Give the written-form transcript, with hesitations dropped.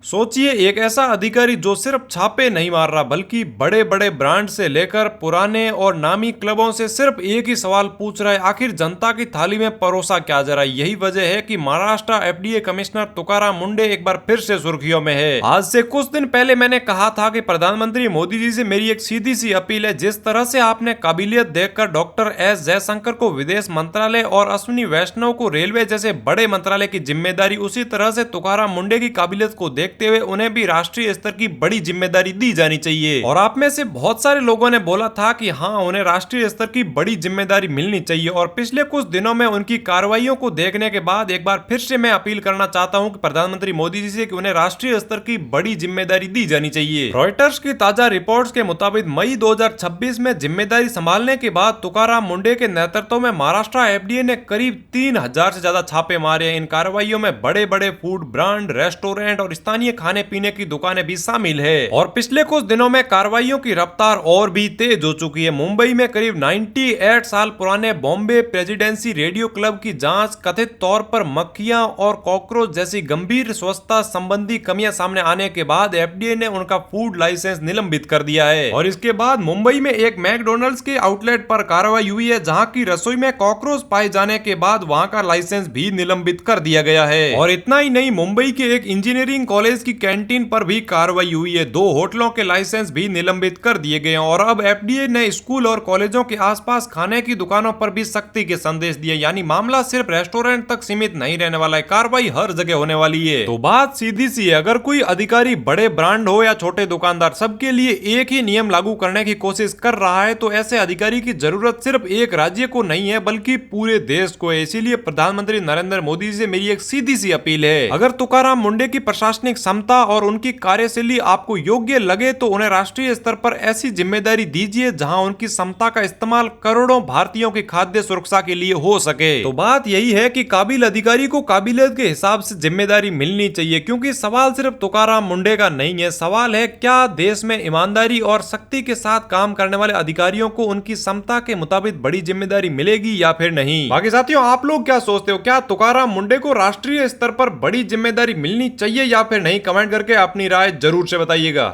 सोचिए एक ऐसा अधिकारी जो सिर्फ छापे नहीं मार रहा बल्कि बड़े बड़े ब्रांड से लेकर पुराने और नामी क्लबों से सिर्फ एक ही सवाल पूछ रहा है, आखिर जनता की थाली में परोसा क्या जा रहा है। यही वजह है कि महाराष्ट्र एफडीए कमिश्नर तुकाराम मुंडे एक बार फिर से सुर्खियों में है। आज से कुछ दिन पहले मैंने कहा था कि प्रधानमंत्री मोदी जी से मेरी एक सीधी सी अपील है, जिस तरह से आपने काबिलियत देखकर डॉक्टर एस जयशंकर को विदेश मंत्रालय और अश्विनी वैष्णव को रेलवे जैसे बड़े मंत्रालय की जिम्मेदारी, उसी तरह से तुकाराम मुंडे की काबिलियत को देखते हुए उन्हें भी राष्ट्रीय स्तर की बड़ी जिम्मेदारी दी जानी चाहिए। और आप में से बहुत सारे लोगों ने बोला था कि हाँ, उन्हें राष्ट्रीय स्तर की बड़ी जिम्मेदारी मिलनी चाहिए। और पिछले कुछ दिनों में उनकी कार्रवाइयों को देखने के बाद एक बार फिर से मैं अपील करना चाहता हूं कि प्रधानमंत्री मोदी जी से कि उन्हें राष्ट्रीय स्तर की बड़ी जिम्मेदारी दी जानी चाहिए। रॉयटर्स की ताजा रिपोर्ट्स के मुताबिक मई 2026 में जिम्मेदारी संभालने के बाद तुकाराम मुंडे के नेतृत्व में महाराष्ट्र एफडीए ने करीब 3000 से ज्यादा छापे मारे। इन कार्रवाइयों में बड़े बड़े फूड ब्रांड, रेस्टोरेंट और स्थानीय खाने पीने की दुकानें भी शामिल है। और पिछले कुछ दिनों में कार्रवाइयों की रफ्तार और भी तेज हो चुकी है। मुंबई में करीब 98 साल पुराने बॉम्बे प्रेसिडेंसी रेडियो क्लब की जांच कथित तौर पर मक्खियां और कॉकरोच जैसी गंभीर स्वच्छता संबंधी कमियां सामने आने के बाद एफडीए ने उनका फूड लाइसेंस निलंबित कर दिया है। और इसके बाद मुंबई में एक मैकडोनल्ड्स के आउटलेट पर कार्रवाई हुई है, जहां की रसोई में कॉकरोच पाए जाने के बाद वहां का लाइसेंस भी निलंबित कर दिया गया है। और इतना ही नहीं, मुंबई के एक इंजीनियरिंग कॉलेज की कैंटीन पर भी कार्रवाई हुई है। 2 होटलों के लाइसेंस भी निलंबित कर दिए गए हैं। और अब एफडीए ने स्कूल और कॉलेजों के आसपास खाने की दुकानों पर भी सख्ती के संदेश दिए, यानी मामला सिर्फ रेस्टोरेंट तक सीमित नहीं रहने वाला है, कार्रवाई हर जगह होने वाली है। तो बात सीधी सी है, अगर कोई अधिकारी बड़े ब्रांड हो या छोटे दुकानदार, सबके लिए एक ही नियम लागू करने की कोशिश कर रहा है, तो ऐसे अधिकारी की जरूरत सिर्फ एक राज्य को नहीं है बल्कि पूरे देश को है। इसीलिए प्रधानमंत्री नरेंद्र मोदी से मेरी एक सीधी सी अपील है, अगर तुकाराम मुंडे की प्रशासनिक क्षमता और उनकी कार्यशैली आपको योग्य लगे तो उन्हें राष्ट्रीय स्तर पर ऐसी जिम्मेदारी दीजिए जहां उनकी क्षमता का इस्तेमाल करोड़ों भारतीयों की खाद्य सुरक्षा के लिए हो सके। तो बात यही है कि काबिल अधिकारी को काबिलियत के हिसाब से जिम्मेदारी मिलनी चाहिए, क्योंकि सवाल सिर्फ तुकाराम मुंडे का नहीं है। सवाल है, क्या देश में ईमानदारी और सख्ती के साथ काम करने वाले अधिकारियों को उनकी क्षमता के मुताबिक बड़ी जिम्मेदारी मिलेगी या फिर नहीं। बाकी साथियों, आप लोग क्या सोचते हो, क्या तुकाराम मुंडे को राष्ट्रीय स्तर पर बड़ी जिम्मेदारी मिलनी चाहिए या फिर नहीं? कमेंट करके अपनी राय जरूर से बताइएगा।